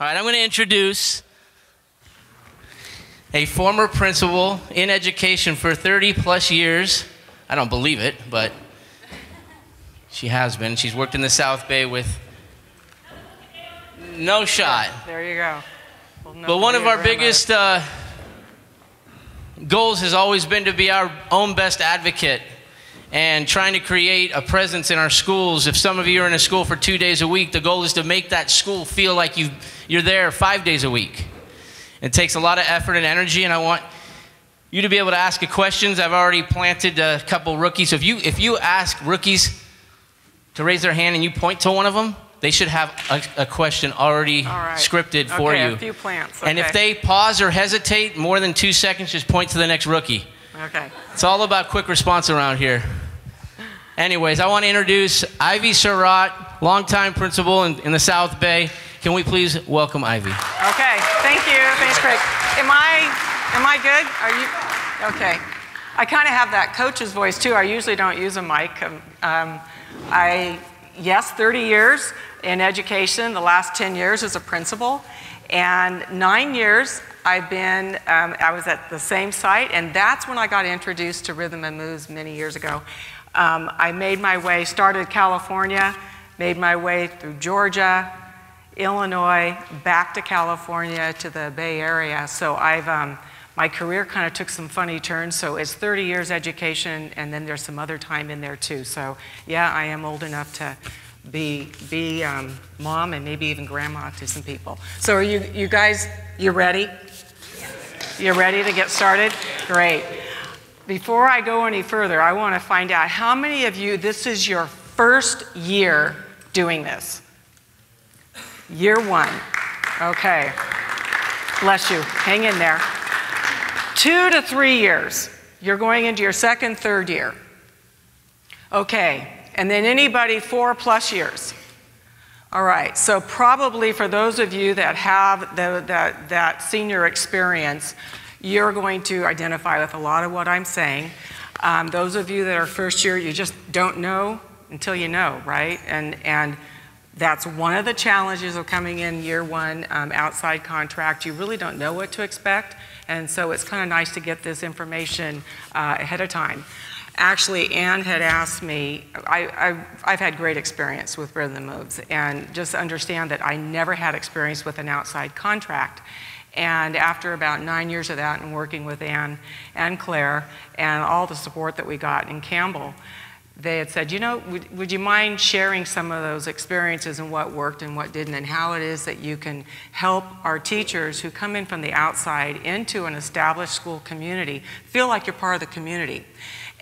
All right, I'm going to introduce a former principal in education for 30-plus years. I don't believe it, but she has been. She's worked in the South Bay with no shot. There you go. Well, but one of our biggest goals has always been to be our own best advocate and trying to create a presence in our schools. If some of you are in a school for 2 days a week, the goal is to make that school feel like you're there 5 days a week. It takes a lot of effort and energy, and I want you to be able to ask questions. I've already planted a couple rookies. So if you ask rookies to raise their hand and you point to one of them, they should have a question already scripted for you. A few plants. Okay. And if they pause or hesitate more than 2 seconds, just point to the next rookie. Okay. It's all about quick response around here. Anyways, I want to introduce Ivy Sarratt, longtime principal in the South Bay. Can we please welcome Ivy? Okay, thank you. Thanks, Craig. Am I good? Are you? Okay. I kind of have that coach's voice too. I usually don't use a mic. Yes, 30 years in education, the last 10 years as a principal, and 9 years I've been, I was at the same site, and that's when I got introduced to rhythm and moves many years ago. I made my way, started California, made my way through Georgia, Illinois, back to California to the Bay Area. So my career kind of took some funny turns. So it's 30 years education, and then there's some other time in there too. So yeah, I am old enough to be mom and maybe even grandma to some people. So are you guys, you ready? You ready to get started? Great. Before I go any further, I want to find out how many of you, this is your first year doing this? Year one. Okay. Bless you. Hang in there. 2 to 3 years. You're going into your second, third year. Okay. And then anybody 4+ years. All right. So probably for those of you that have that senior experience, you're going to identify with a lot of what I'm saying. Those of you that are first year, you just don't know until you know, right? And that's one of the challenges of coming in year one, outside contract. You really don't know what to expect, and so it's kind of nice to get this information ahead of time. Actually, Ann had asked me, I've had great experience with Rhythm Moves, and just understand that I never had experience with an outside contract. And after about 9 years of that and working with Ann and Claire and all the support that we got in Campbell, they had said, you know, would you mind sharing some of those experiences and what worked and what didn't, and how it is that you can help our teachers who come in from the outside into an established school community feel like you're part of the community.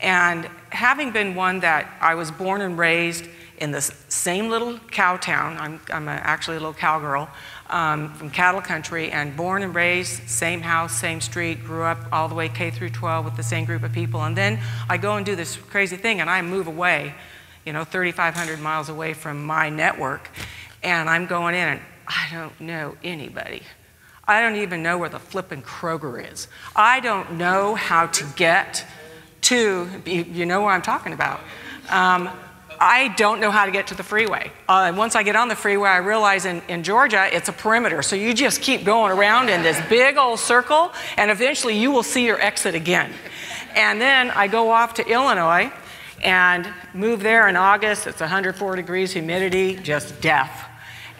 And having been one that I was born and raised in the same little cow town, I'm actually a little cowgirl, from cattle country, and born and raised, same house, same street, grew up all the way K through 12 with the same group of people. And then I go and do this crazy thing, and I move away, you know, 3,500 miles away from my network, and I'm going in, and I don't know anybody. I don't even know where the flippin' Kroger is. I don't know how to get to, you know what I'm talking about. I don't know how to get to the freeway. Once I get on the freeway, I realize in Georgia, it's a perimeter. So you just keep going around in this big old circle, and eventually you will see your exit again. And then I go off to Illinois and move there in August. It's 104 degrees, humidity, just death.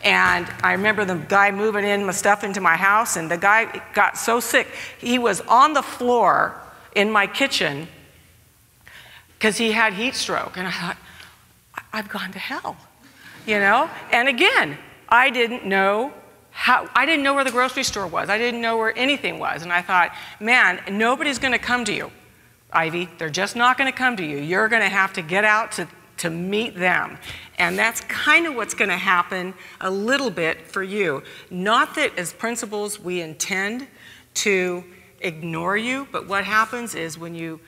And I remember the guy moving in my stuff into my house, and the guy got so sick. He was on the floor in my kitchen because he had heat stroke. And I thought, I've gone to hell, you know? And again, I didn't know where the grocery store was. I didn't know where anything was. And I thought, man, nobody's going to come to you, Ivy. They're just not going to come to you. You're going to have to get out to meet them. And that's kind of what's going to happen a little bit for you. Not that as principals we intend to ignore you, but what happens is when you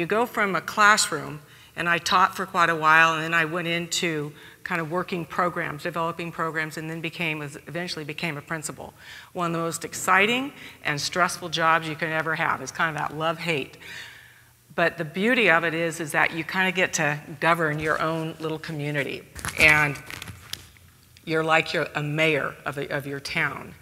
go from a classroom, and I taught for quite a while, and then I went into kind of working programs, developing programs, and then eventually became a principal. One of the most exciting and stressful jobs you can ever have. It's kind of that love-hate. But the beauty of it is that you kind of get to govern your own little community. And You're like a mayor of your town.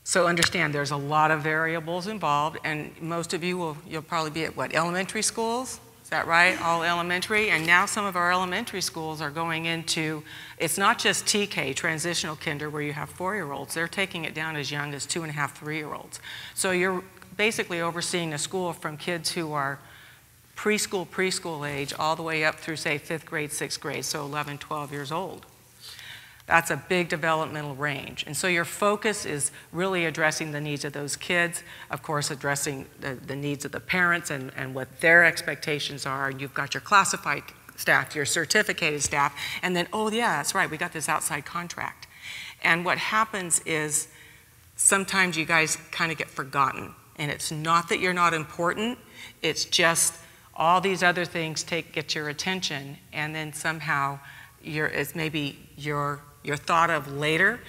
So understand there's a lot of variables involved, and most of you'll probably be at what, elementary schools? Is that right? All elementary? And now some of our elementary schools are going into, it's not just TK, transitional kinder, where you have 4-year-olds. They're taking it down as young as 2.5, 3-year-olds. So you're basically overseeing a school from kids who are preschool age all the way up through, say, 5th grade, 6th grade, so 11, 12 years old. That's a big developmental range. And so your focus is really addressing the needs of those kids, of course, addressing the needs of the parents and what their expectations are. And you've got your classified staff, your certificated staff, and then, oh yeah, that's right, we got this outside contract. And what happens is sometimes you guys kind of get forgotten. And it's not that you're not important, it's just all these other things get your attention, and then somehow it's maybe you're thought of later,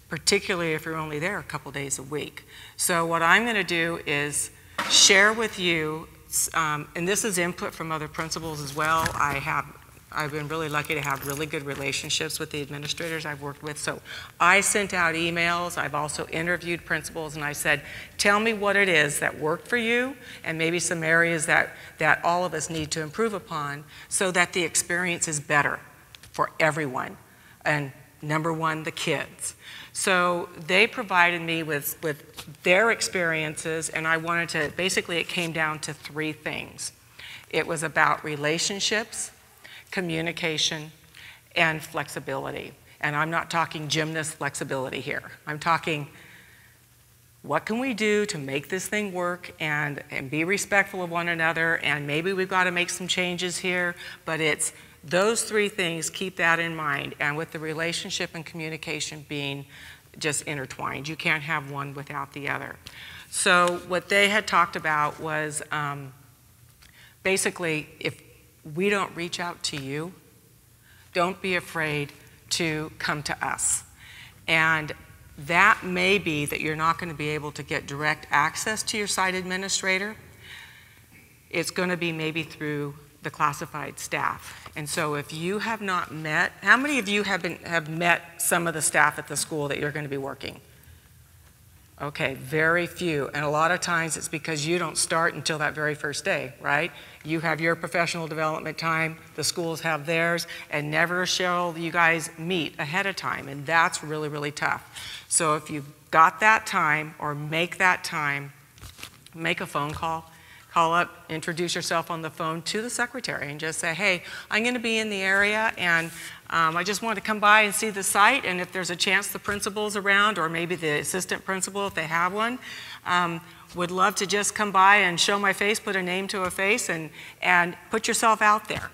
particularly if you're only there a couple days a week. So what I'm going to do is share with you, and this is input from other principals as well. I've been really lucky to have really good relationships with the administrators I've worked with. So I sent out emails. I've also interviewed principals, and I said, tell me what it is that worked for you and maybe some areas that all of us need to improve upon so that the experience is better for everyone. And number one, the kids. So they provided me with their experiences, and I wanted to, basically it came down to 3 things. It was about relationships, communication, and flexibility. And I'm not talking gymnast flexibility here. I'm talking what can we do to make this thing work and be respectful of one another, and maybe we've got to make some changes here, but it's those 3 things, keep that in mind, and with the relationship and communication being just intertwined. You can't have one without the other. So what they had talked about was basically, if we don't reach out to you, don't be afraid to come to us. And that may be that you're not going to be able to get direct access to your site administrator. It's going to be maybe through the classified staff. And so if you have not met, how many of you have met some of the staff at the school that you're going to be working? Okay, very few. And a lot of times it's because you don't start until that very first day, right? You have your professional development time, the schools have theirs, and never shall you guys meet ahead of time. And that's really, really tough. So if you've got that time, or make that time, make a phone call. Call up, introduce yourself on the phone to the secretary and just say, hey, I'm going to be in the area and I just want to come by and see the site, and if there's a chance the principal's around, or maybe the assistant principal if they have one, would love to just come by and show my face, put a name to a face, and put yourself out there.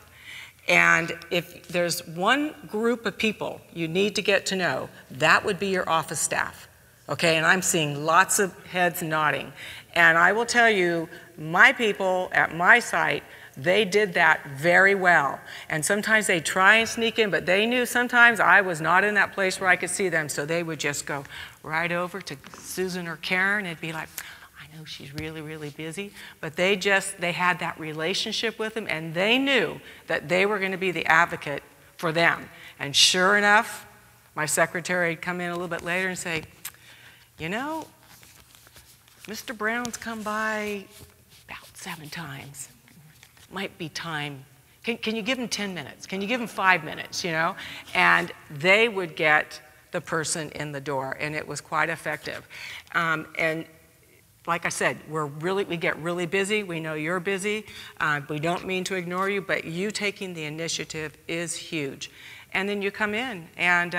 And if there's one group of people you need to get to know, that would be your office staff. Okay, and I'm seeing lots of heads nodding. And I will tell you, my people at my site, they did that very well. And sometimes they try and sneak in, but they knew sometimes I was not in that place where I could see them, so they would just go right over to Susan or Karen and be like, I know she's really, really busy. But they had that relationship with them, and they knew that they were going to be the advocate for them. And sure enough, my secretary would come in a little bit later and say, you know, Mr. Brown's come by about 7 times. Might be time. Can you give him 10 minutes? Can you give him 5 minutes, you know? And they would get the person in the door, and it was quite effective. And like I said, we get really busy. We know you're busy. We don't mean to ignore you, but you taking the initiative is huge. And then you come in and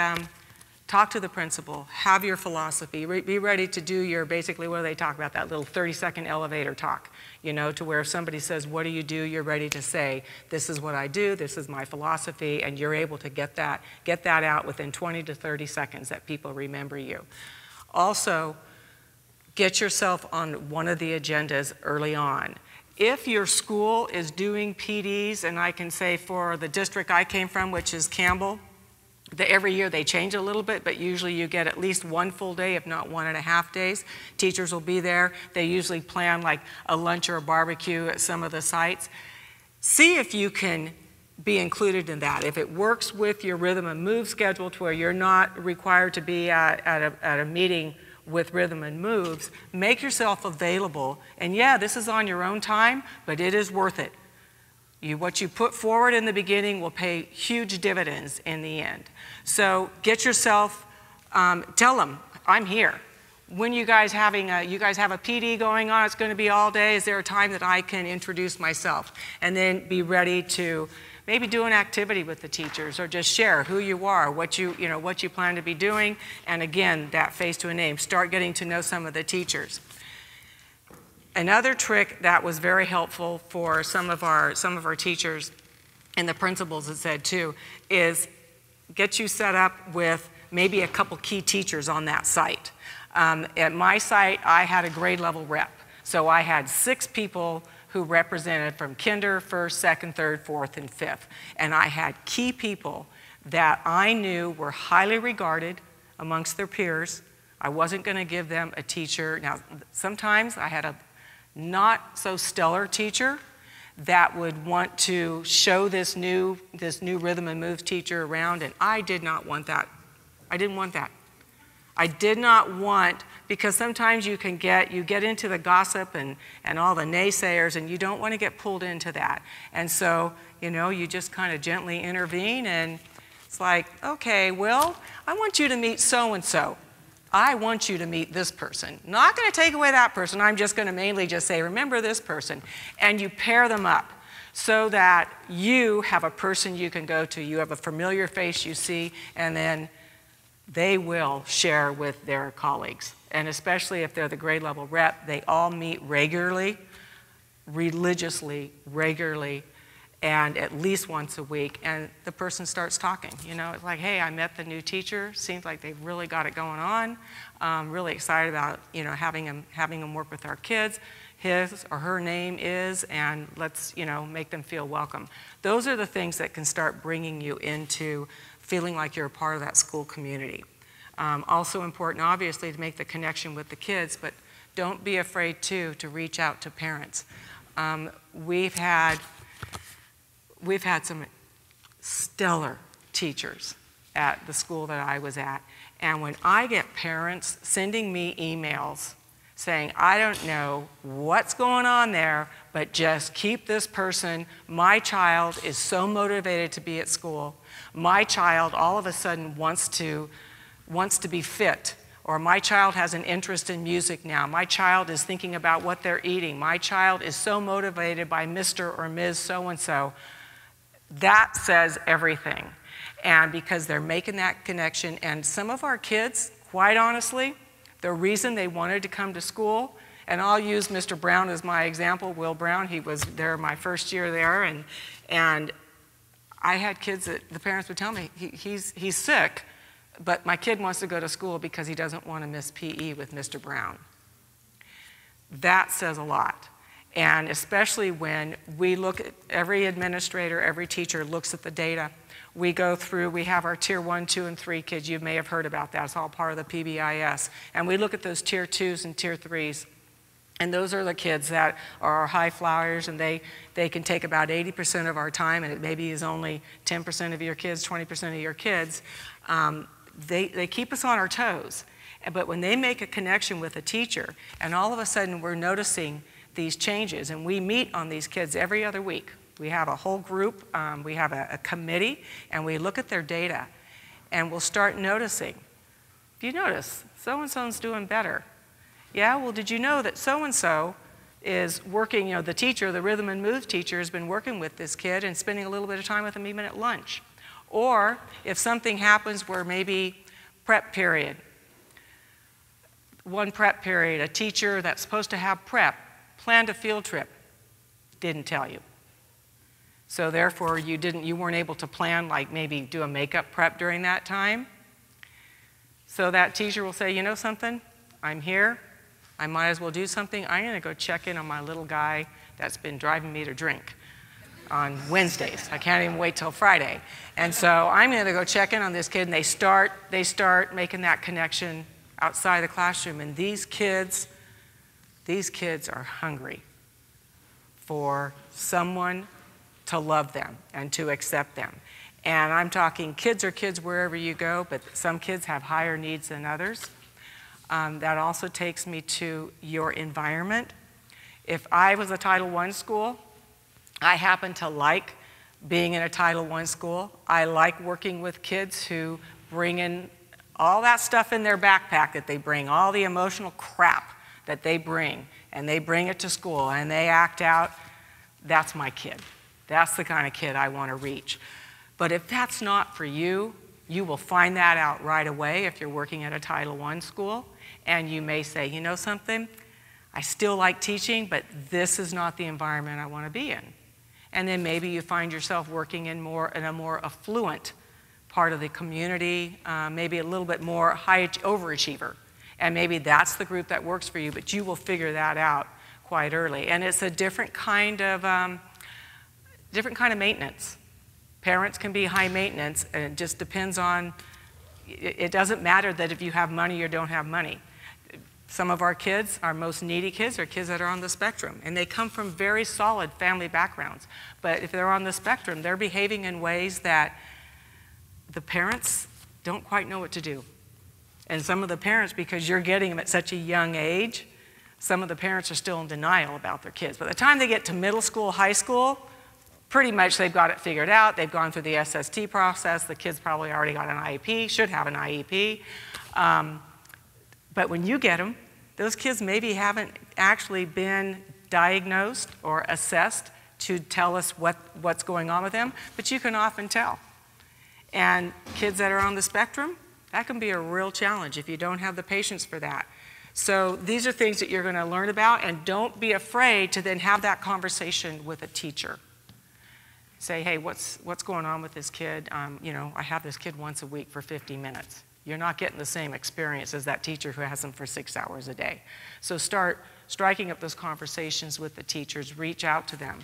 talk to the principal, have your philosophy, be ready to do your, basically, what do they talk about, that little 30-second elevator talk, you know, to where if somebody says, what do you do, you're ready to say, this is what I do, this is my philosophy, and you're able to get that out within 20 to 30 seconds that people remember you. Also, get yourself on one of the agendas early on. If your school is doing PDs, and I can say for the district I came from, which is Campbell, every year they change a little bit, but usually you get at least 1 full day, if not 1.5 days. Teachers will be there. They usually plan like a lunch or a barbecue at some of the sites. See if you can be included in that. If it works with your rhythm and move schedule to where you're not required to be at a meeting with rhythm and moves, make yourself available. And yeah, this is on your own time, but it is worth it. What you put forward in the beginning will pay huge dividends in the end. So get yourself, tell them, I'm here. When you guys have a PD going on, it's going to be all day. Is there a time that I can introduce myself? And then be ready to maybe do an activity with the teachers, or just share who you are, what you plan to be doing, and again, that face to a name. Start getting to know some of the teachers. Another trick that was very helpful for some of our teachers, and the principals had said too, is get you set up with maybe a couple key teachers on that site. At my site, I had a grade level rep. So I had 6 people who represented from kinder, first, second, third, fourth, and fifth. And I had key people that I knew were highly regarded amongst their peers. I wasn't going to give them a teacher. Now, sometimes I had a not so stellar teacher that would want to show this new rhythm and move teacher around, and I did not want that. I didn't want that. I did not want, because sometimes you get into the gossip and all the naysayers, and you don't want to get pulled into that. And so, you just kind of gently intervene, and it's like, okay, well, I want you to meet so-and-so. I want you to meet this person. Not going to take away that person. I'm just going to mainly just say, remember this person. And you pair them up so that you have a person you can go to. You have a familiar face you see, and then they will share with their colleagues. And especially if they're the grade level rep, they all meet regularly, religiously, regularly, and at least once a week. And the person starts talking. It's like, hey, I met the new teacher. Seems like they've really got it going on. Really excited about having them work with our kids. His or her name is, and let's make them feel welcome. Those are the things that can start bringing you into feeling like you're a part of that school community. Also important, obviously, to make the connection with the kids, but don't be afraid, too, to reach out to parents. We've had some stellar teachers at the school that I was at, and when I get parents sending me emails saying, I don't know what's going on there, but just keep this person. My child is so motivated to be at school. My child all of a sudden wants to be fit, or my child has an interest in music now. My child is thinking about what they're eating. My child is so motivated by Mr. or Ms. so-and-so. That says everything. And because they're making that connection, and some of our kids, quite honestly, the reason they wanted to come to school, and I'll use Mr. Brown as my example, Will Brown, he was there my first year there, and I had kids that the parents would tell me, he's sick, but my kid wants to go to school because he doesn't want to miss PE with Mr. Brown. That says a lot. And especially when we look at, every administrator, every teacher looks at the data. We go through, we have our tier 1, 2, and 3 kids. You may have heard about that. It's all part of the PBIS. And we look at those tier 2s and tier 3s. And those are the kids that are our high flyers, and they can take about 80% of our time, and it maybe is only 10% of your kids, 20% of your kids. They keep us on our toes. But when they make a connection with a teacher, and all of a sudden we're noticing these changes, and we meet on these kids every other week. We have a whole group, we have a committee, and we look at their data, and we'll start noticing. If you notice, so-and-so's doing better. Yeah, well, did you know that so-and-so is working, the teacher, the rhythm and move teacher, has been working with this kid and spending a little bit of time with him even at lunch. Or if something happens where maybe prep period, one prep period, a teacher that's supposed to have prep, planned a field trip, didn't tell you. So therefore, you weren't able to plan, like maybe do a makeup prep during that time. So that teacher will say, you know something, I'm here, I might as well do something. I'm going to go check in on my little guy that's been driving me to drink on Wednesdays. I can't even wait till Friday. And so I'm going to go check in on this kid, and they start making that connection outside the classroom. And these kids are hungry for someone to love them and to accept them. And I'm talking kids are kids wherever you go, but some kids have higher needs than others. That also takes me to your environment. If I was a Title I school, I happen to like being in a Title I school. I like working with kids who bring in all that stuff in their backpack that they bring, all the emotional crap that they bring, and they bring it to school and they act out. That's my kid. That's the kind of kid I want to reach. But if that's not for you, you will find that out right away if you're working at a Title I school, and you may say, you know something, I still like teaching, but this is not the environment I want to be in. And then maybe you find yourself working in a more affluent part of the community, maybe a little bit more high overachiever. And maybe that's the group that works for you, but you will figure that out quite early. And it's a different kind of maintenance. Parents can be high maintenance, and it just depends on, it doesn't matter that if you have money or don't have money. Some of our kids, our most needy kids, are kids that are on the spectrum, and they come from very solid family backgrounds. But if they're on the spectrum, they're behaving in ways that the parents don't quite know what to do. And some of the parents, because you're getting them at such a young age, some of the parents are still in denial about their kids. By the time they get to middle school, high school, pretty much they've got it figured out. They've gone through the SST process. The kid's probably already got an IEP, should have an IEP. But when you get them, those kids maybe haven't actually been diagnosed or assessed to tell us what's going on with them, but you can often tell. And kids that are on the spectrum, that can be a real challenge if you don't have the patience for that. So these are things that you're going to learn about, and don't be afraid to then have that conversation with a teacher. Say, hey, what's going on with this kid? You know, I have this kid once a week for 50 minutes. You're not getting the same experience as that teacher who has them for 6 hours a day. So start striking up those conversations with the teachers, reach out to them.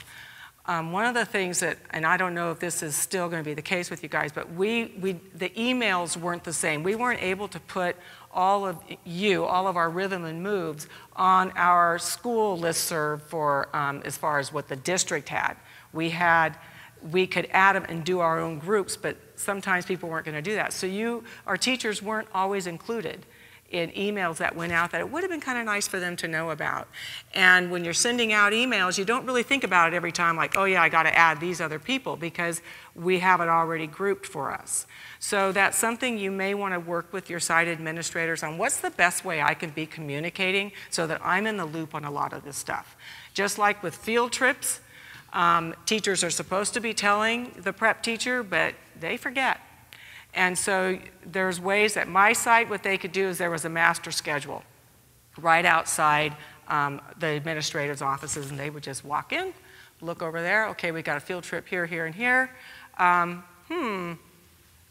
One of the things that, and I don't know if this is still going to be the case with you guys, but the emails weren't the same. We weren't able to put all of our rhythm and moves on our school listserv for as far as what the district had. We could add them and do our own groups, but sometimes people weren't going to do that. So our teachers weren't always included in emails that went out that it would have been kind of nice for them to know about. And when you're sending out emails, you don't really think about it every time like, oh yeah, I got to add these other people because we have it already grouped for us. So that's something you may want to work with your site administrators on. What's the best way I can be communicating so that I'm in the loop on a lot of this stuff? Just like with field trips, teachers are supposed to be telling the prep teacher, but they forget. And so there's ways that my site, what they could do is there was a master schedule right outside the administrator's offices, and they would just walk in, look over there, okay, we got a field trip here, here, and here.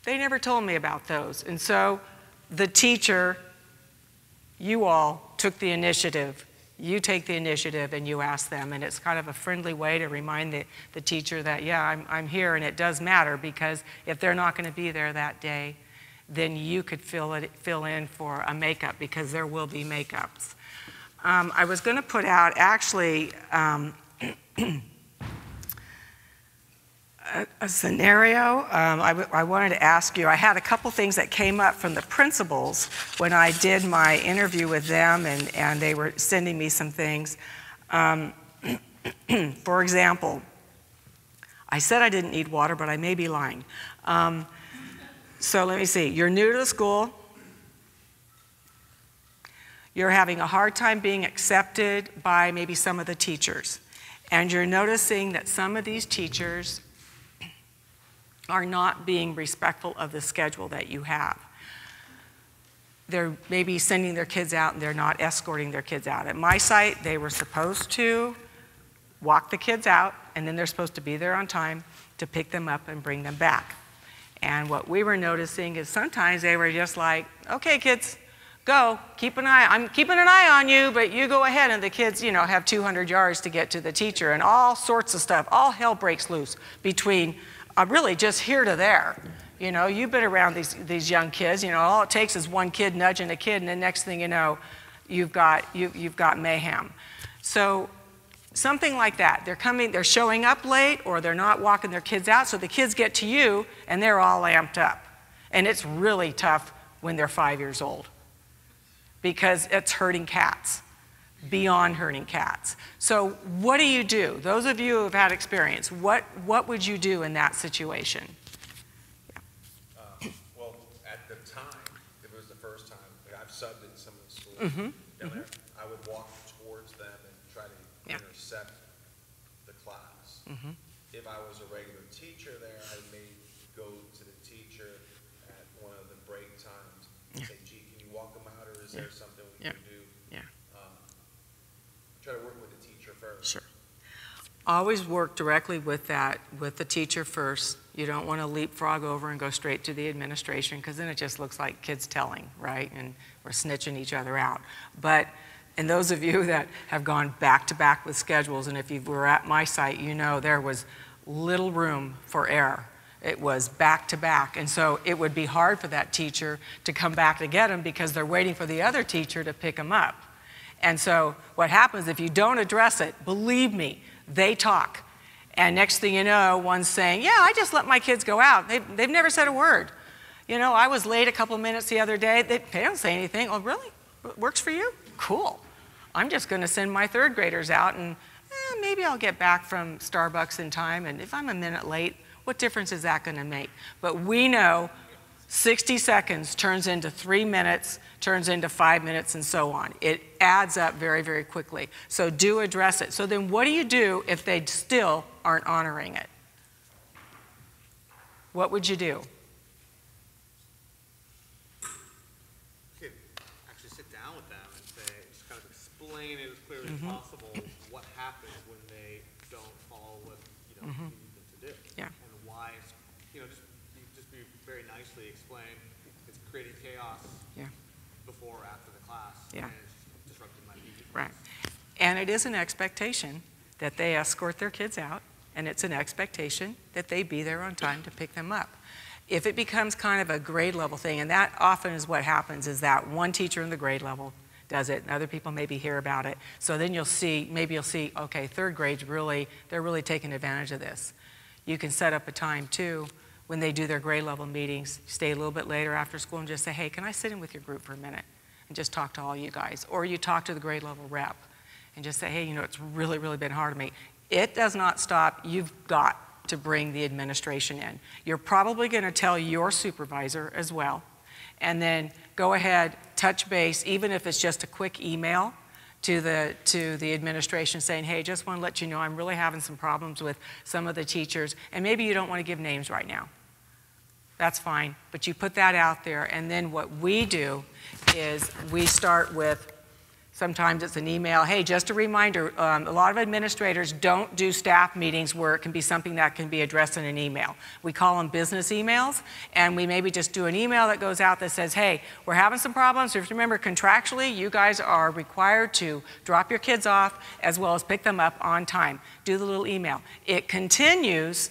They never told me about those. And so the teacher, you all took the initiative. You take the initiative and you ask them, and it's kind of a friendly way to remind the teacher that, yeah, I'm here, and it does matter, because if they're not going to be there that day, then you could fill in for a makeup, because there will be makeups. I was going to put out, actually, a scenario. I wanted to ask you, I had a couple things that came up from the principals when I did my interview with them, and they were sending me some things. For example, I said I didn't need water, but I may be lying. So let me see. You're new to the school. You're having a hard time being accepted by maybe some of the teachers. And you're noticing that some of these teachers are not being respectful of the schedule that you have. They're maybe sending their kids out and they're not escorting their kids out. At my site, they were supposed to walk the kids out, and then they're supposed to be there on time to pick them up and bring them back. And what we were noticing is sometimes they were just like, okay, kids, go, I'm keeping an eye on you, but you go ahead. And the kids, you know, have 200 yards to get to the teacher, and all sorts of stuff. All hell breaks loose between really just here to there. You know, you've been around these young kids. You know, all it takes is one kid nudging a kid, and the next thing you know, you've got mayhem. So Something like that. They're showing up late, or they're not walking their kids out, so the kids get to you and they're all amped up. And it's really tough when they're 5 years old, because it's hurting cats, beyond hurting cats. So what do you do? Those of you who have had experience, what would you do in that situation? Well, at the time, if it was the first time, like I've subbed in some of the schools down there, I would walk towards them and try to intercept the class. If I was a regular teacher there, I may go to the teacher at one of the break times and say, gee, can you walk them out, or is there something we can do? Try to work with the teacher first. Sure. Always work directly with the teacher first. You don't want to leapfrog over and go straight to the administration, because then it just looks like kids telling, right? And we're snitching each other out. And those of you that have gone back to back with schedules, and if you were at my site, you know there was little room for error. It was back to back. And so it would be hard for that teacher to come back to get them, because they're waiting for the other teacher to pick them up. And so what happens if you don't address it, believe me, they talk. And next thing you know, one's saying, yeah, I just let my kids go out. They've never said a word. You know, I was late a couple minutes the other day. They don't say anything. Oh, really? Works for you? Cool. I'm just going to send my third graders out, and maybe I'll get back from Starbucks in time. And if I'm a minute late, what difference is that going to make? But we know 60 seconds turns into 3 minutes, turns into 5 minutes, and so on. It adds up very, very quickly. So do address it. So then what do you do if they still aren't honoring it? What would you do? You could actually sit down with them and say, just kind of explain it as clearly as possible what happens when they don't follow what you need them to do. Yeah. And why, just be very nicely explain it's creating chaos before or after the class, and it's disrupting my meeting. Right. And it is an expectation that they escort their kids out, and it's an expectation that they be there on time to pick them up. If it becomes kind of a grade level thing, and that often is what happens, is that one teacher in the grade level does it, and other people maybe hear about it. So then maybe you'll see, okay, third grade's they're really taking advantage of this. You can set up a time too, when they do their grade level meetings, stay a little bit later after school and just say, hey, can I sit in with your group for a minute and just talk to all you guys? Or you talk to the grade level rep and just say, hey, it's really, really been hard on me. It does not stop. You've got to bring the administration in. You're probably going to tell your supervisor as well, and then go ahead, touch base, even if it's just a quick email to the administration saying, hey, just want to let you know I'm really having some problems with some of the teachers, and maybe you don't want to give names right now. That's fine, but you put that out there, and then what we do is we start with, sometimes it's an email, hey, just a reminder, a lot of administrators don't do staff meetings where it can be something that can be addressed in an email. We call them business emails, and we maybe just do an email that goes out that says, hey, we're having some problems. If you remember, contractually, you guys are required to drop your kids off as well as pick them up on time. Do the little email. It continues.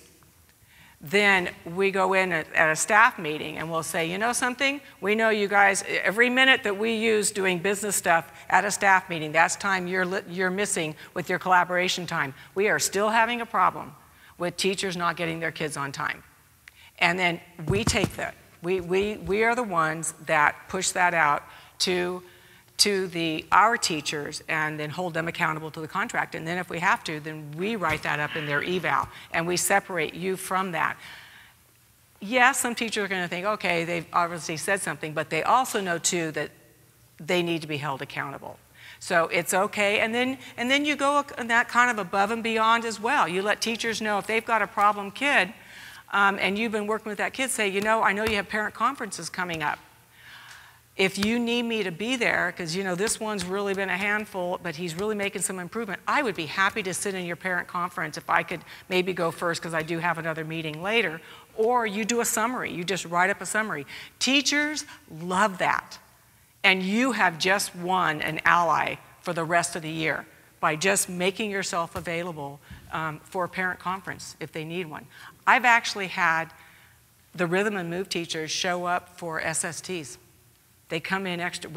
Then we go in at a staff meeting and we'll say, you know something? We know you guys, every minute that we use doing business stuff at a staff meeting, that's time you're missing with your collaboration time. We are still having a problem with teachers not getting their kids on time. And then we take that. We are the ones that push that out to our teachers and then hold them accountable to the contract. And then if we have to, then we write that up in their eval and we separate you from that. Yes, some teachers are going to think, okay, they've obviously said something, but they also know too that they need to be held accountable. So it's okay, and then you go that kind of above and beyond as well. You let teachers know if they've got a problem kid and you've been working with that kid, say, I know you have parent conferences coming up. If you need me to be there, because this one's really been a handful, but he's really making some improvement, I would be happy to sit in your parent conference if I could maybe go first, because I do have another meeting later. Or you do a summary. You just write up a summary. Teachers love that. And you have just won an ally for the rest of the year by just making yourself available for a parent conference if they need one. I've actually had the rhythm and move teachers show up for SSTs. They come in extra,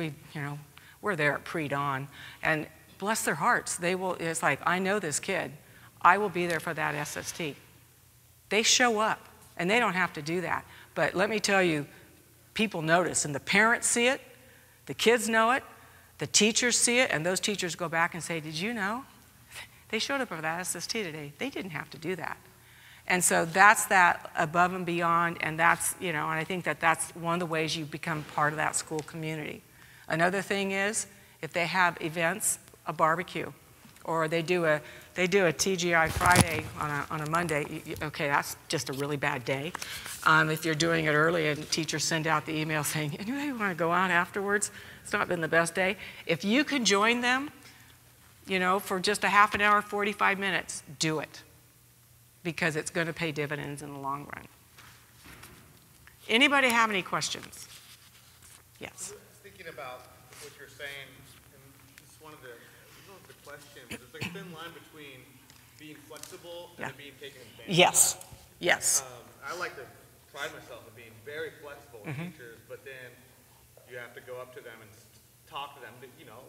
we're there at pre-dawn, and bless their hearts, it's like, I know this kid. I will be there for that SST. They show up, and they don't have to do that. But let me tell you, people notice, and the parents see it, the kids know it, the teachers see it, and those teachers go back and say, did you know? They showed up for that SST today. They didn't have to do that. And so that's that above and beyond, and that's, and I think that that's one of the ways you become part of that school community. Another thing is, if they have events, a barbecue, or they do a TGI Friday on a Monday, okay, that's just a really bad day. If you're doing it early and teachers send out the email saying, anybody want to go out afterwards? It's not been the best day. If you can join them, for just a half an hour, 45 minutes, do it. Because it's going to pay dividends in the long run. Anybody have any questions? Yes. I was thinking about what you're saying, and just wanted to, the question, there's like a thin line between being flexible and being taken advantage of. Yes. Yes. I like to pride myself in being very flexible with teachers, but then you have to go up to them and talk to them.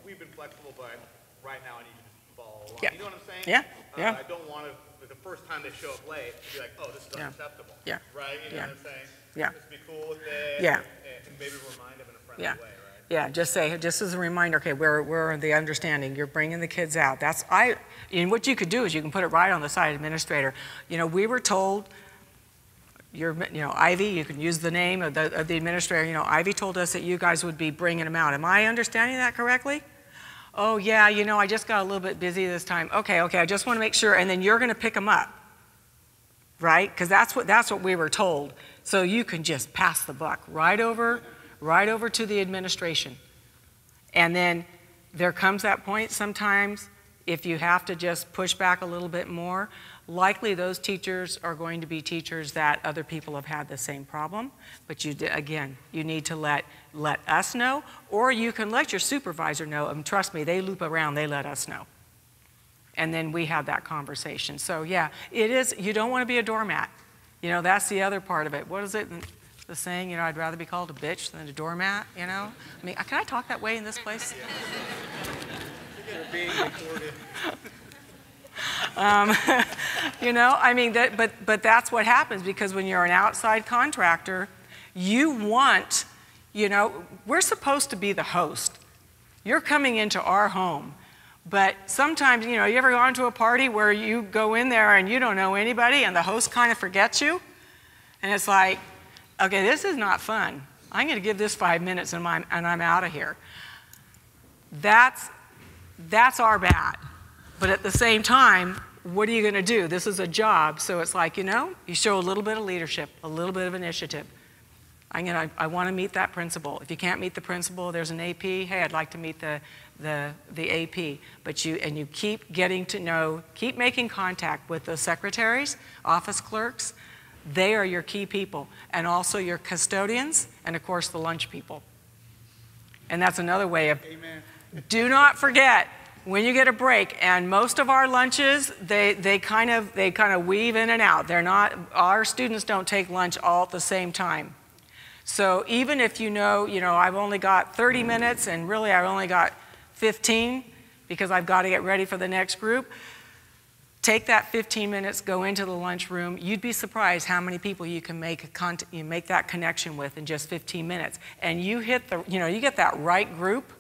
We've been flexible, but right now I need you to follow along. Yeah. You know what I'm saying? Yeah. I don't want to, the first time they show up late, be like, oh, this is unacceptable. Yeah. Right? You know what I'm saying? Yeah. Just be cool with it. Yeah. And maybe remind them in a friendly way, right? Yeah, just as a reminder, okay, we're the understanding, you're bringing the kids out. And what you could do is you can put it right on the side administrator. We were told, Ivy, you can use the name of the administrator, Ivy told us that you guys would be bringing them out. Am I understanding that correctly? Oh yeah, I just got a little bit busy this time. Okay, I just want to make sure, and then you're going to pick them up, right? Because that's what we were told. So you can just pass the buck right over to the administration. And then there comes that point sometimes, if you have to just push back a little bit more, likely those teachers are going to be teachers that other people have had the same problem. But you need to let us know, or you can let your supervisor know, and trust me, they loop around, they let us know. And then we have that conversation. So yeah, it is, you don't want to be a doormat. That's the other part of it. What is it? The saying, I'd rather be called a bitch than a doormat, I mean, can I talk that way in this place? You're being recorded. But that's what happens, because when you're an outside contractor, you want, we're supposed to be the host. You're coming into our home. But sometimes, you ever gone to a party where you go in there and you don't know anybody and the host kind of forgets you? And it's like, okay, this is not fun. I'm going to give this 5 minutes and I'm out of here. That's our bad. But at the same time, what are you going to do? This is a job. So it's like, you show a little bit of leadership, a little bit of initiative. I want to meet that principal. If you can't meet the principal, there's an AP. Hey, I'd like to meet the AP. But you keep getting to know, keep making contact with the secretaries, office clerks. They are your key people. And also your custodians, and of course the lunch people. And that's another way of, Amen. Do not forget, when you get a break, and most of our lunches, they kind of weave in and out. Our students don't take lunch all at the same time. So even if I've only got 30 minutes and really I've only got 15 because I've got to get ready for the next group, take that 15 minutes, go into the lunchroom. You'd be surprised how many people you can make that connection with in just 15 minutes. And you hit you get that right group,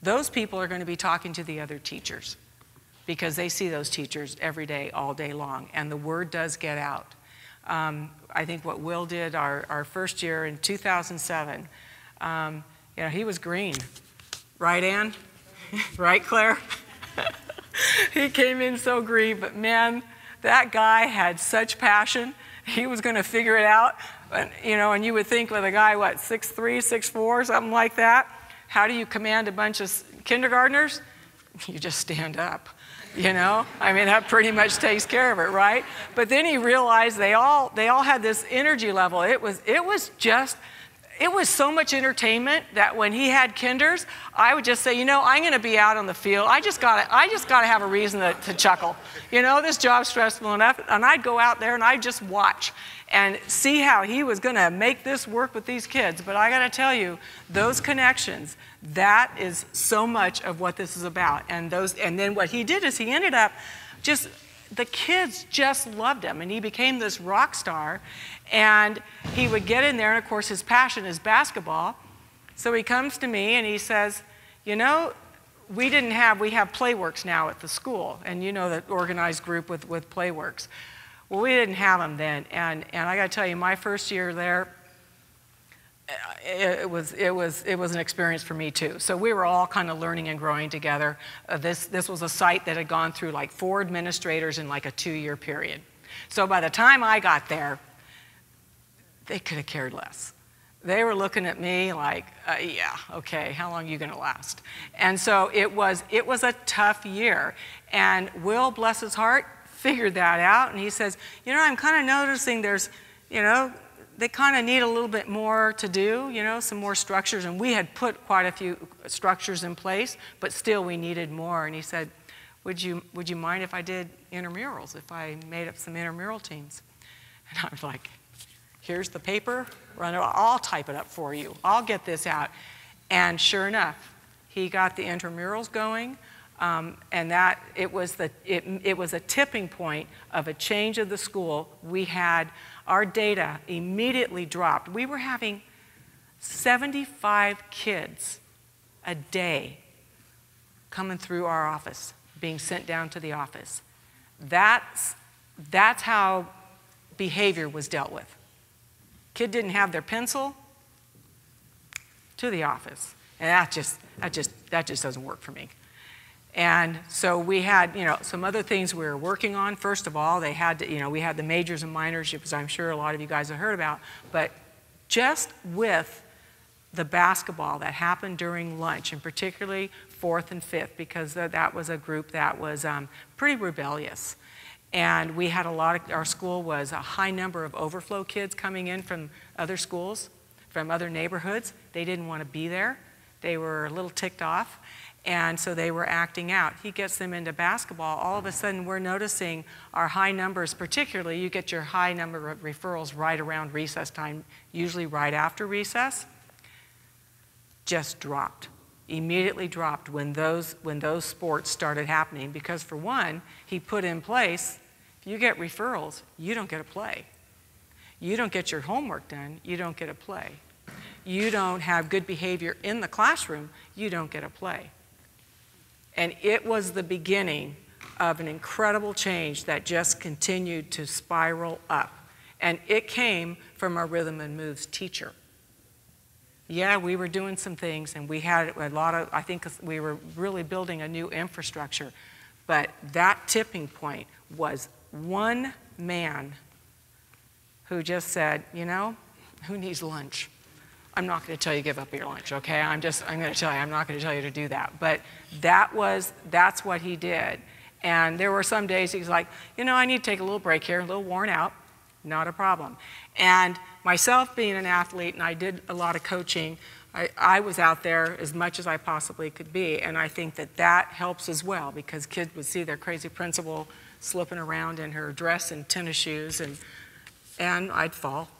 those people are going to be talking to the other teachers because they see those teachers every day, all day long, and the word does get out. I think what Will did our first year in 2007, he was green. Right, Ann? Right, Claire? He came in so green, but man, that guy had such passion. He was going to figure it out. And you would think with a guy, 6'3", 6'4", something like that, how do you command a bunch of kindergartners? You just stand up. I mean, that pretty much takes care of it, right? But then he realized they all had this energy level. It was just, it was so much entertainment that when he had kinders, I would just say, you know, I'm going to be out on the field. I just got to have a reason to chuckle. You know, this job's stressful enough. And I'd go out there and I'd just watch and see how he was going to make this work with these kids. But I got to tell you, those connections, that is so much of what this is about. And then what he did is he ended up just, the kids just loved him, and he became this rock star. And he would get in there, and of course his passion is basketball. So he comes to me and he says, you know, we have Playworks now at the school, and you know, that organized group with Playworks. Well, we didn't have them then, and I got to tell you, my first year there, it was an experience for me too. So we were all kind of learning and growing together. This was a site that had gone through like 4 administrators in like a 2-year period. So by the time I got there, they could have cared less. They were looking at me like, yeah, okay, how long are you going to last? And so it was a tough year. And Will, bless his heart, figured that out. And he says, you know, I'm kind of noticing there's, you know, they kind of need a little bit more to do, you know, some more structures. And we had put quite a few structures in place, but still we needed more. And he said, would you mind if I did intramurals, if I made up some intramural teams? And I was like, here's the paper, I'll type it up for you. I'll get this out. And sure enough, he got the intramurals going, and that it was a tipping point of a change of the school. We had our data immediately dropped. We were having 75 kids a day coming through our office, being sent down to the office. That's how behavior was dealt with. Kid didn't have their pencil, to the office. And that just doesn't work for me. And so we had, you know, some other things we were working on. First of all, they had to, you know, we had the majors and minors, which I'm sure a lot of you guys have heard about. But just with the basketball that happened during lunch, and particularly 4th and 5th, because that was a group that was pretty rebellious. And we had our school was a high number of overflow kids coming in from other schools, from other neighborhoods. They didn't want to be there. They were a little ticked off, and so they were acting out. He gets them into basketball. All of a sudden, we're noticing our high numbers, particularly you get your high number of referrals right around recess time, usually right after recess, just dropped. Immediately dropped when those sports started happening, because for one, he put in place, if you get referrals, you don't get a play. You don't get your homework done, you don't get a play. You don't have good behavior in the classroom, you don't get a play. And it was the beginning of an incredible change that just continued to spiral up. And it came from our Rhythm and Moves teacher. Yeah, we were doing some things, and we had a lot of, I think we were really building a new infrastructure. But that tipping point was one man who just said, you know, who needs lunch? I'm not going to tell you to give up your lunch, okay? I'm going to tell you, I'm not going to tell you to do that. But that's what he did. And there were some days he's like, you know, I need to take a little break here, a little worn out, not a problem. And myself being an athlete, and I did a lot of coaching, I was out there as much as I possibly could be. And I think that helps as well, because kids would see their crazy principal slipping around in her dress and tennis shoes, and I'd fall.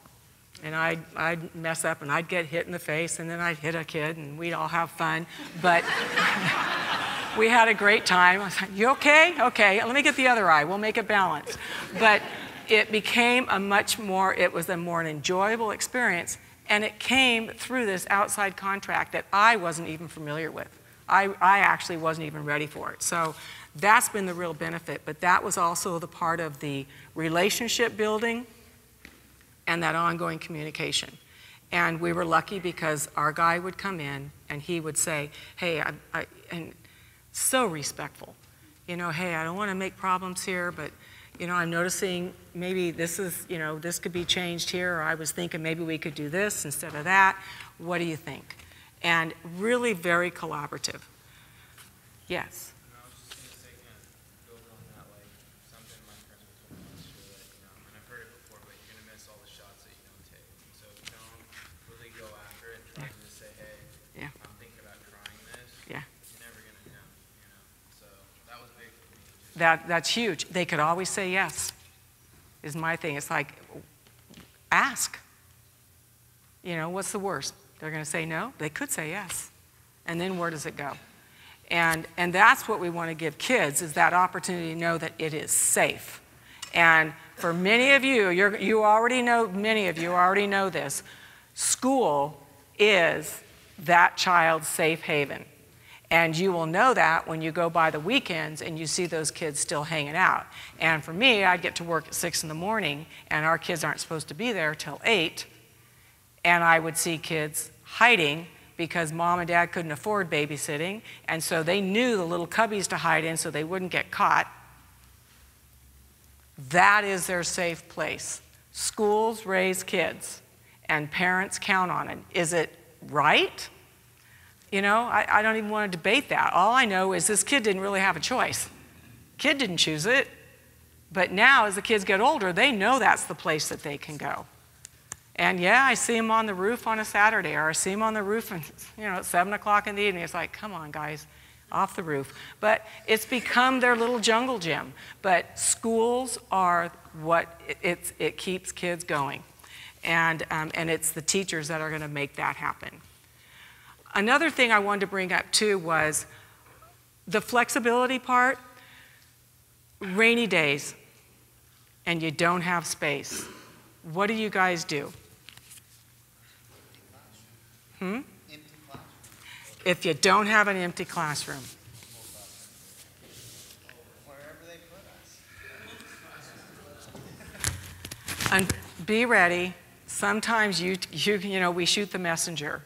And I'd mess up, and I'd get hit in the face, and then I'd hit a kid, and we'd all have fun. But we had a great time. I was like, you okay? Okay, let me get the other eye. We'll make it balanced. But it became it was a more enjoyable experience, and it came through this outside contract that I wasn't even familiar with. I actually wasn't even ready for it. So that's been the real benefit, but that was also the part of the relationship building and that ongoing communication. And we were lucky because our guy would come in and he would say, hey, and so respectful, you know, hey, I don't want to make problems here, but you know, I'm noticing maybe this could be changed here, or I was thinking maybe we could do this instead of that. What do you think? And really very collaborative. Yes? I was just going to say, kind of building on that, like something my principal told me last year that, you know, and I've heard it before, but you're going to miss all the shots that you don't take. So don't really go after That's huge. They could always say yes, is my thing. It's like, ask. You know, what's the worst? They're going to say no? They could say yes. And then where does it go? And that's what we want to give kids, is that opportunity to know that it is safe. And for many of you, many of you already know this, school is that child's safe haven. And you will know that when you go by the weekends and you see those kids still hanging out. And for me, I'd get to work at 6 in the morning, and our kids aren't supposed to be there till 8. And I would see kids hiding because mom and dad couldn't afford babysitting. And so they knew the little cubbies to hide in so they wouldn't get caught. That is their safe place. Schools raise kids, and parents count on it. Is it right? You know, I don't even want to debate that. All I know is this kid didn't really have a choice. Kid didn't choose it. But now, as the kids get older, they know that's the place that they can go. And yeah, I see them on the roof on a Saturday, or I see them on the roof and, at 7 o'clock in the evening. It's like, come on, guys, off the roof. But it's become their little jungle gym. But schools are what it keeps kids going. And it's the teachers that are going to make that happen. Another thing I wanted to bring up too was the flexibility part. Rainy days and you don't have space. What do you guys do? If you don't have an empty classroom. Wherever they put us. And be ready. Sometimes we shoot the messenger.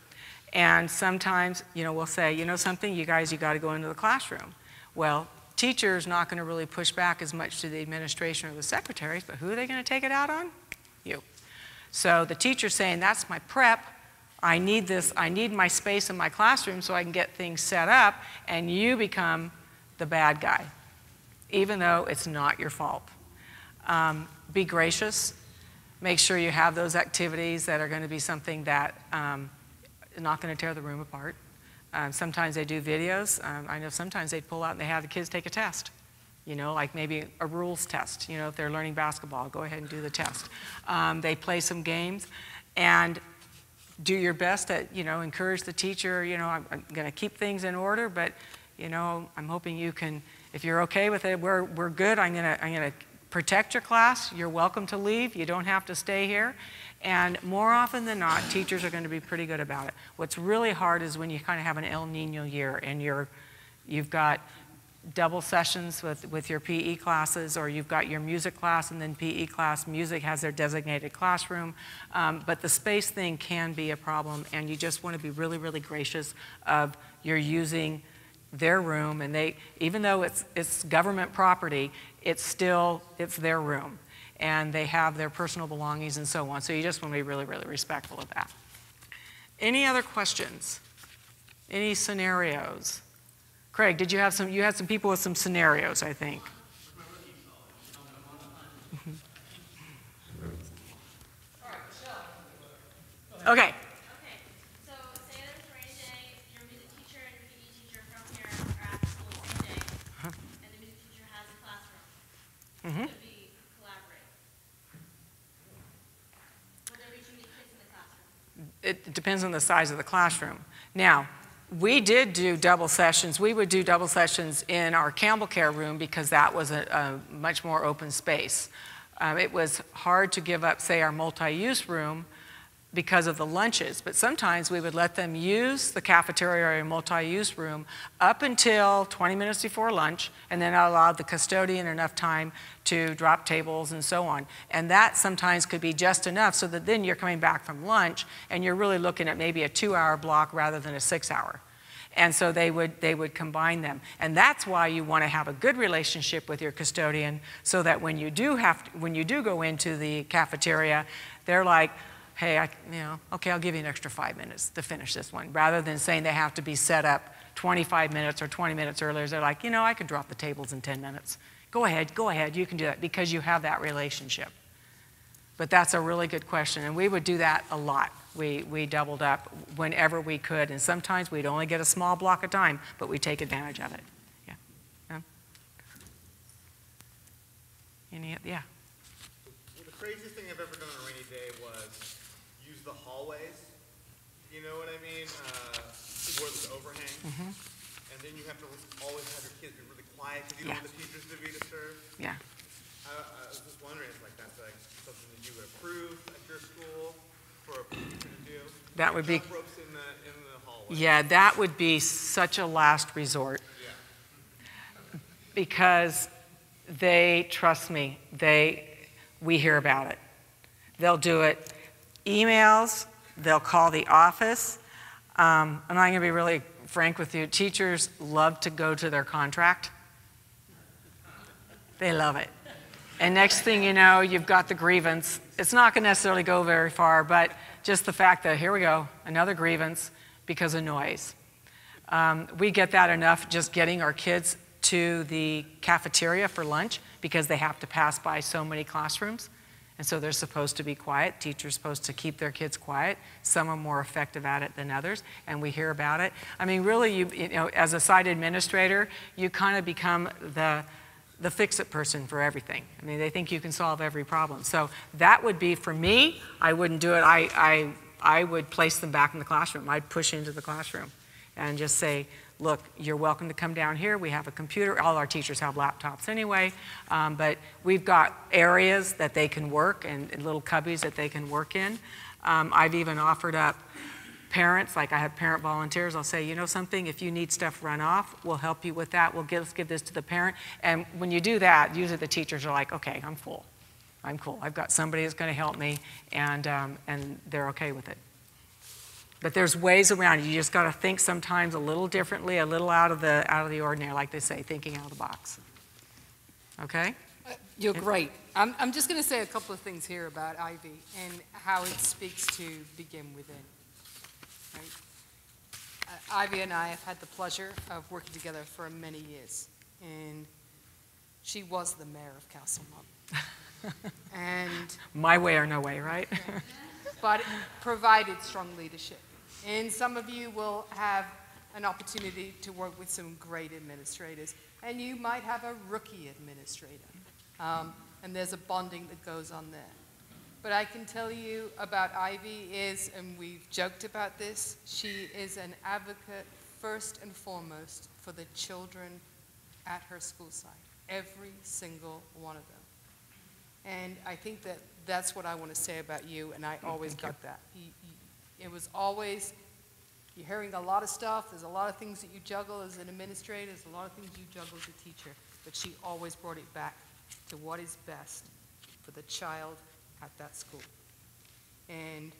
And sometimes, we'll say, something, you guys, you got to go into the classroom. Well, teacher's not going to really push back as much to the administration or the secretaries, but who are they going to take it out on? You. So the teacher's saying, that's my prep. I need this. I need my space in my classroom so I can get things set up, and you become the bad guy, even though it's not your fault. Be gracious. Make sure you have those activities that are going to be something that not going to tear the room apart. Sometimes they do videos. I know sometimes they pull out and they have the kids take a test, like maybe a rules test. If they're learning basketball, go ahead and do the test. They play some games, and do your best to, encourage the teacher, I'm going to keep things in order, but, I'm hoping you can, if you're okay with it, we're good. I'm going to protect your class. You're welcome to leave. You don't have to stay here. And more often than not, teachers are going to be pretty good about it. What's really hard is when you kind of have an El Nino year and you've got double sessions with your PE classes, or you've got your music class and then PE class. Music has their designated classroom. But the space thing can be a problem, and you just want to be really, really gracious of you're using their room, and even though it's government property, it's their room. And they have their personal belongings and so on. So you just want to be really, really respectful of that. Any other questions? Any scenarios? Craig, you had some people with some scenarios, I think. Okay. Okay, so say there's a rainy day, your music teacher and your PE teacher from here are at the school the same day, and the music teacher has a classroom. Could be collaborate. Will there be too many kids in the classroom? It depends on the size of the classroom. Now, we did do double sessions. We would do double sessions in our Campbell Care room because that was a much more open space. It was hard to give up, say, our multi-use room because of the lunches, but sometimes we would let them use the cafeteria or multi-use room up until 20 minutes before lunch, and then I allowed the custodian enough time to drop tables and so on. And that sometimes could be just enough so that then you're coming back from lunch and you're really looking at maybe a 2-hour block rather than a 6-hour. And so they would combine them. And that's why you want to have a good relationship with your custodian, so that when you do go into the cafeteria, they're like, hey, okay, I'll give you an extra 5 minutes to finish this one. Rather than saying they have to be set up 25 minutes or 20 minutes earlier, they're like, I could drop the tables in 10 minutes. Go ahead, you can do that, because you have that relationship. But that's a really good question, and we would do that a lot. We doubled up whenever we could, and sometimes we'd only get a small block of time, but we take advantage of it. Yeah. Yeah. Well, the craziest thing I've ever done on a rainy day was use the hallways. You know what I mean? Where there's overhang. And then you have to always have your kids be really quiet because you don't want the teachers to be disturbed. Yeah. I was just wondering if that's like something that you would approve at your school for a teacher to do. That would be. Jump ropes in the hallway. Yeah, that would be such a last resort. Yeah. Because they, trust me, we hear about it. They'll do it emails, they'll call the office. And I'm going to be really frank with you. Teachers love to go to their contract. They love it. And next thing you know, you've got the grievance. It's not going to necessarily go very far, but just the fact that, here we go, another grievance because of noise. We get that enough just getting our kids to the cafeteria for lunch because they have to pass by so many classrooms. And so they're supposed to be quiet. Teachers are supposed to keep their kids quiet. Some are more effective at it than others, and we hear about it. I mean, really, you know, as a site administrator, you kind of become the fix-it person for everything. I mean, they think you can solve every problem. So that would be, for me, I wouldn't do it. I would place them back in the classroom. I'd push into the classroom and just say, look, you're welcome to come down here. We have a computer. All our teachers have laptops anyway, but we've got areas that they can work and little cubbies that they can work in. I've even offered up parents, like I have parent volunteers. I'll say, you know something, if you need stuff run off, we'll help you with that. Let's give this to the parent. And when you do that, usually the teachers are like, okay, I'm full. I'm cool. I've got somebody that's going to help me, and they're okay with it. But there's ways around it. You just got to think sometimes a little differently, a little out of the ordinary, like they say, thinking out of the box. Okay? You're great. I'm just going to say a couple of things here about Ivy and how it speaks to begin within. Right? Ivy and I have had the pleasure of working together for many years, and she was the mayor of Castlemont. And my way or no way, right? But it provided strong leadership. And some of you will have an opportunity to work with some great administrators, and you might have a rookie administrator. And there's a bonding that goes on there. But I can tell you about Ivy is, and we've joked about this, she is an advocate first and foremost for the children at her school site, every single one of them. And I think that that's what I want to say about you, and I always got that. It was always, you're hearing a lot of stuff, there's a lot of things that you juggle as an administrator, there's a lot of things you juggle as a teacher, but she always brought it back to what is best for the child at that school. And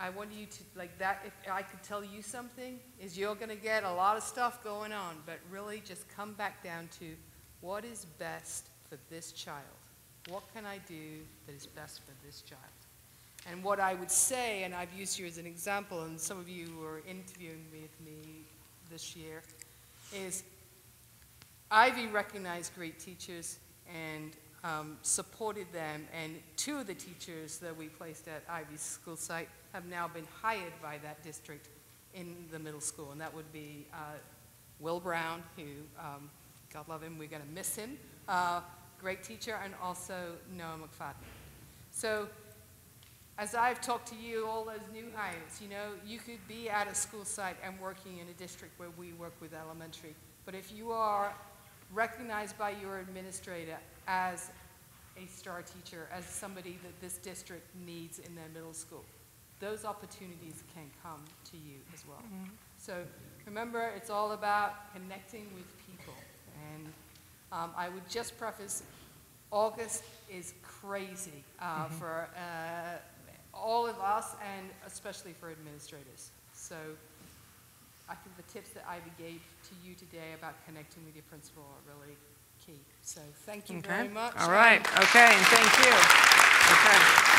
I want you to, like that, if I could tell you something, is you're going to get a lot of stuff going on, but really just come back down to what is best for this child. What can I do that is best for this child? And what I would say, and I've used you as an example, and some of you who are interviewing with me this year, is Ivy recognized great teachers and supported them, and two of the teachers that we placed at Ivy's school site have now been hired by that district in the middle school, and that would be Will Brown, who, God love him, we're going to miss him, great teacher, and also Noah McFadden. So as I've talked to you, all those new hires, you know, you could be at a school site and working in a district where we work with elementary, but if you are recognized by your administrator as a star teacher, as somebody that this district needs in their middle school, those opportunities can come to you as well. Mm-hmm. So remember, it's all about connecting with people. And I would just preface, August is crazy for all of us, and especially for administrators. So I think the tips that Ivy gave to you today about connecting with your principal are really key. So thank you very much. All right. Okay, and thank you. Okay.